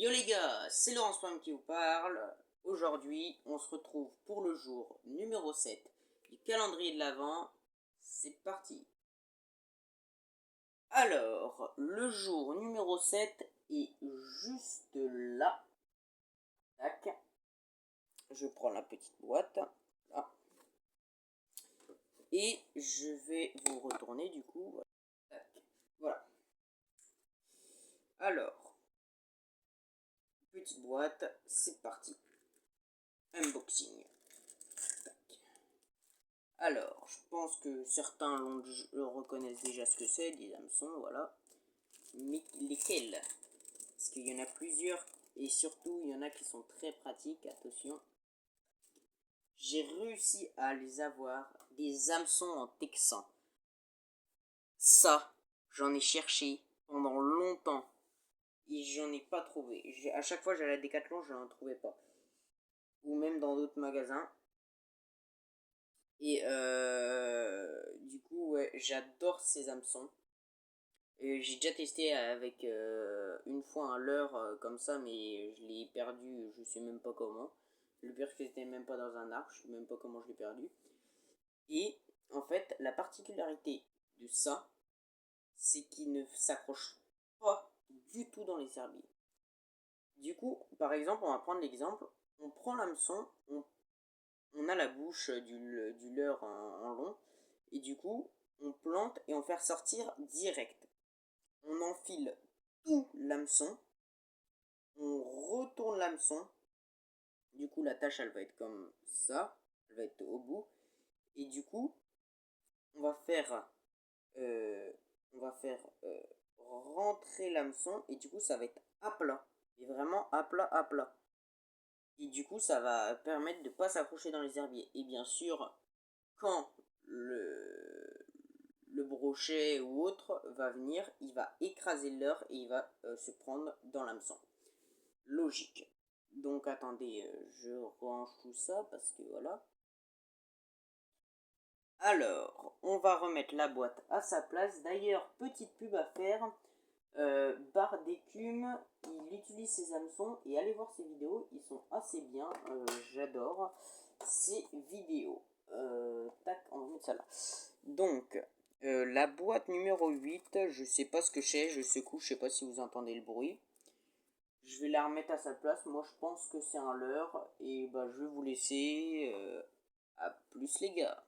Yo les gars, c'est Laurence Pomme qui vous parle. Aujourd'hui, on se retrouve pour le jour numéro 7 du calendrier de l'Avent. C'est parti. Alors, le jour numéro 7 est juste là. Tac. Je prends la petite boîte. Là. Et je vais vous retourner du coup. Tac. Voilà. Alors, petite boîte, c'est parti. Unboxing. Alors, je pense que certains le reconnaissent déjà ce que c'est, des hameçons, voilà. Mais lesquels? Parce qu'il y en a plusieurs, et surtout, il y en a qui sont très pratiques, attention. J'ai réussi à les avoir, des hameçons en texan. Ça, j'en ai cherché pendant longtemps, et j'en ai pas trouvé. À chaque fois, j'allais à Decathlon, je n'en trouvais pas. Ou même dans d'autres magasins. Et du coup, ouais, j'adore ces hameçons. J'ai déjà testé avec une fois un leurre comme ça, mais je l'ai perdu, je sais même pas comment. Le pire, c'est que c'était même pas dans un arbre, je sais même pas comment je l'ai perdu. Et en fait, la particularité de ça, c'est qu'il ne s'accroche pas du tout dans les herbiers. Du coup, par exemple, on va prendre l'exemple, on prend l'hameçon, on a la bouche du leurre en long, et du coup, on plante et on fait ressortir direct. On enfile tout l'hameçon, on retourne l'hameçon, du coup la tâche elle va être comme ça, elle va être au bout, et du coup on va faire, euh, on va faire rentrer l'hameçon, et du coup ça va être à plat, et vraiment à plat à plat. Et du coup ça va permettre de ne pas s'accrocher dans les herbiers. Et bien sûr, quand le brochet ou autre va venir, il va écraser le leurre et il va se prendre dans l'hameçon. Logique. Donc attendez, je range tout ça parce que voilà. Alors, on va remettre la boîte à sa place. D'ailleurs, petite pub à faire. Barre d'écume, il utilise ses hameçons et allez voir ses vidéos, ils sont assez bien. J'adore ces vidéos. Tac, on va mettre ça là. Donc, la boîte numéro 8, je sais pas ce que c'est, je secoue, je sais pas si vous entendez le bruit. Je vais la remettre à sa place. Moi, je pense que c'est un leurre. Et bah, je vais vous laisser. À plus, les gars.